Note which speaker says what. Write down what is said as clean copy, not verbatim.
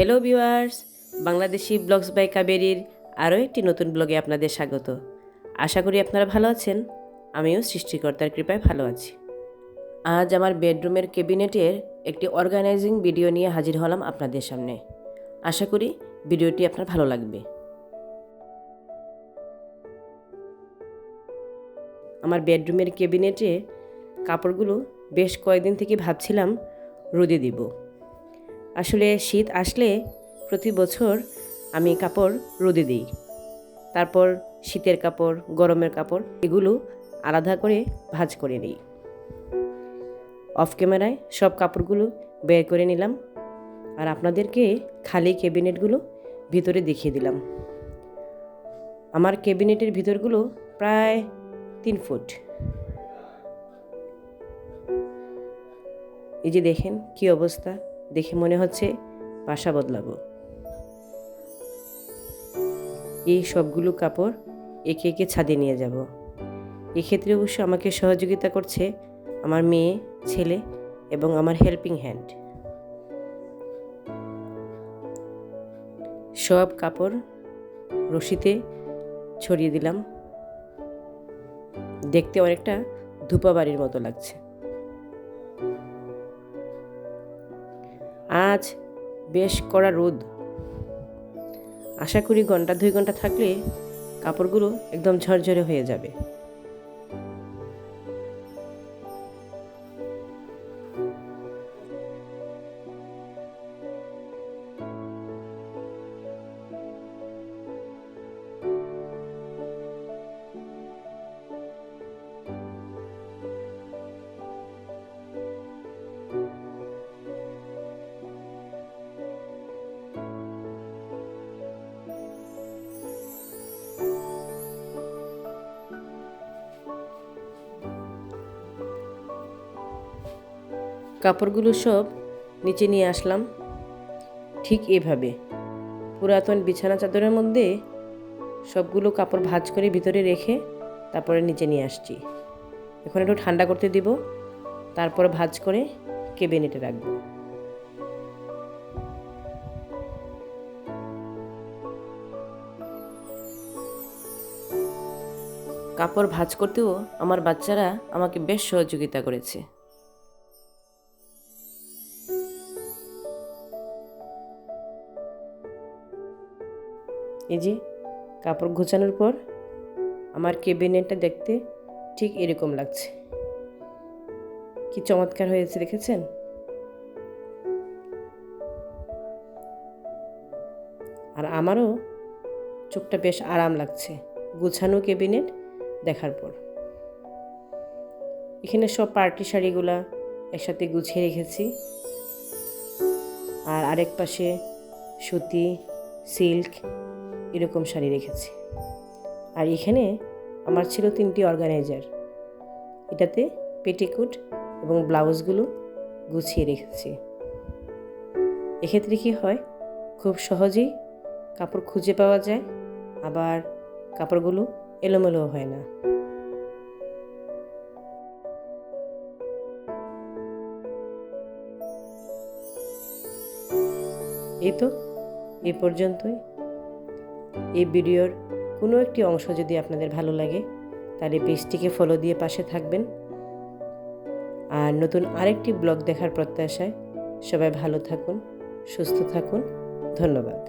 Speaker 1: Hello viewers, Bangladeshi blogs by কাবেরীর আরও একটি নতুন ব্লগে আপনাদের স্বাগত। আশা করি আপনারা ভালো আছেন। আমিও সৃষ্টিকর্তার কৃপায় ভালো আছি। আজ আমার বেডরুমের ক্যাবিনেটের একটি অর্গানাইজিং ভিডিও নিয়ে হাজির হলাম আপনাদের সামনে। আশা করি ভিডিওটি আপনার ভালো লাগবে। আমার বেডরুমের ক্যাবিনেটে কাপড়গুলো বেশ কয়েকদিন থেকে ভাবছিলাম রোদে দিব। আসলে শীত আসলে প্রতি বছর আমি কাপড় রোদে দিই, তারপর শীতের কাপড়, গরমের কাপড় এগুলো আলাদা করে ভাঁজ করে নিই। অফ ক্যামেরায় সব কাপড়গুলো বের করে নিলাম আর আপনাদেরকে খালি ক্যাবিনেটগুলো ভিতরে দেখিয়ে দিলাম। আমার ক্যাবিনেটের ভিতরগুলো প্রায় 3 ফুট। এই যে দেখেন কি অবস্থা, দেখে মনে হচ্ছে বাসা বদলাবো। এই সবগুলো কাপড় একে একে ছাদে নিয়ে যাব। এক্ষেত্রে অবশ্য আমাকে সহযোগিতা করছে আমার মেয়ে, ছেলে এবং আমার হেল্পিং হ্যান্ড। সব কাপড় রশিতে ছড়িয়ে দিলাম। দেখতে অনেকটা ধুপা বাড়ির মতো লাগছে। আজ বেশ কড়া রোদ। আশা করি ঘন্টা 2 ঘন্টা থাকলে কাপড়গুলো একদম ঝরঝরে হয়ে যাবে। কাপড়গুলো সব নিচে নিয়ে আসলাম ঠিক এভাবে। পুরাতন বিছানা চাদরের মধ্যে সবগুলো কাপড় ভাঁজ করে ভিতরে রেখে তারপরে নিচে নিয়ে আসছি। এখন একটু ঠান্ডা করতে দিব, তারপর ভাঁজ করে ক্যাবিনেটে রাখবো। কাপড় ভাঁজ করতেও আমার বাচ্চারা আমাকে বেশ সহযোগিতা করেছে। এই যে কাপড় গোছানোর পর আমার ক্যাবিনেটটা দেখতে ঠিক এরকম লাগছে। কি চমৎকার হয়েছে দেখেছেন? আর আমারও চোখটা বেশ আরাম লাগছে গোছানো ক্যাবিনেট দেখার পর। এখানে সব পার্টি শাড়িগুলা একসাথে গুছিয়ে রেখেছি, আর আরেক পাশে সুতি, সিল্ক এরকম শাড়ি রেখেছি। আর এখানে আমার ছিল 3টি অর্গানাইজার, এটাতে পেটিকোট এবং ব্লাউজগুলো গুছিয়ে রেখেছি। এক্ষেত্রে কি হয়, খুব সহজেই কাপড় খুঁজে পাওয়া যায়, আবার কাপড়গুলো এলোমেলো হয় না। এই তো এই পর্যন্তই। এই ভিডিওর কোনো একটি অংশ যদি আপনাদের ভালো লাগে তাহলে পেজটিকে ফলো দিয়ে পাশে থাকবেন। আর নতুন আরেকটি ব্লগ দেখার প্রত্যাশায় সবাই ভালো থাকুন, সুস্থ থাকুন। ধন্যবাদ।